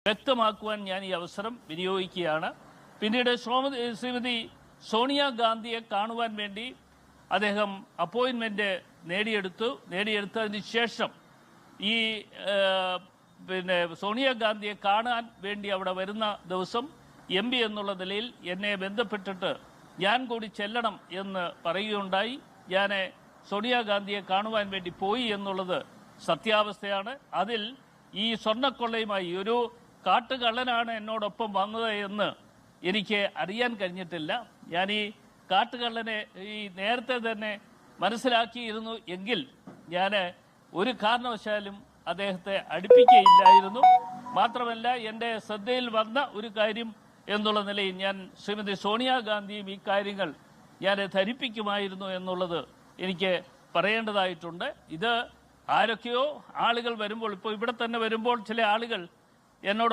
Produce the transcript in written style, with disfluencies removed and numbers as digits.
വ്യക്തമാക്കുവാൻ ഞാൻ ഈ അവസരം വിനിയോഗിക്കുകയാണ്. പിന്നീട് ശ്രീമതി സോണിയാഗാന്ധിയെ കാണുവാൻ വേണ്ടി അദ്ദേഹം അപ്പോയിൻമെന്റ് നേടിയെടുത്തതിന് ശേഷം ഈ സോണിയാഗാന്ധിയെ കാണാൻ വേണ്ടി അവിടെ വരുന്ന ദിവസം MP എന്നുള്ള നിലയിൽ എന്നെ ബന്ധപ്പെട്ടിട്ട് ഞാൻ കൂടി ചെല്ലണം എന്ന് പറയുകയുണ്ടായി. ഞാൻ സോണിയാഗാന്ധിയെ കാണുവാൻ വേണ്ടി പോയി എന്നുള്ളത് സത്യാവസ്ഥയാണ്. അതിൽ ഈ സ്വർണ്ണക്കൊള്ളയുമായി ഒരു കാട്ടുകള്ളനാണ് എന്നോടൊപ്പം വന്നത് എന്ന് എനിക്ക് അറിയാൻ കഴിഞ്ഞിട്ടില്ല. ഞാൻ ഈ കാട്ടുകള്ളനെ നേരത്തെ തന്നെ മനസ്സിലാക്കിയിരുന്നു എങ്കിൽ ഞാൻ ഒരു കാരണവശാലും അദ്ദേഹത്തെ അടുപ്പിക്കുകയില്ലായിരുന്നു. മാത്രമല്ല, എൻ്റെ ശ്രദ്ധയിൽ വന്ന ഒരു കാര്യം എന്നുള്ള നിലയിൽ ഞാൻ ശ്രീമതി സോണിയാഗാന്ധിയും ഈ കാര്യങ്ങൾ ഞാൻ ധരിപ്പിക്കുമായിരുന്നു എന്നുള്ളത് എനിക്ക് പറയേണ്ടതായിട്ടുണ്ട്. ഇത് ആരൊക്കെയോ ആളുകൾ വരുമ്പോൾ, ഇപ്പോൾ ഇവിടെ തന്നെ വരുമ്പോൾ ചില ആളുകൾ എന്നോട്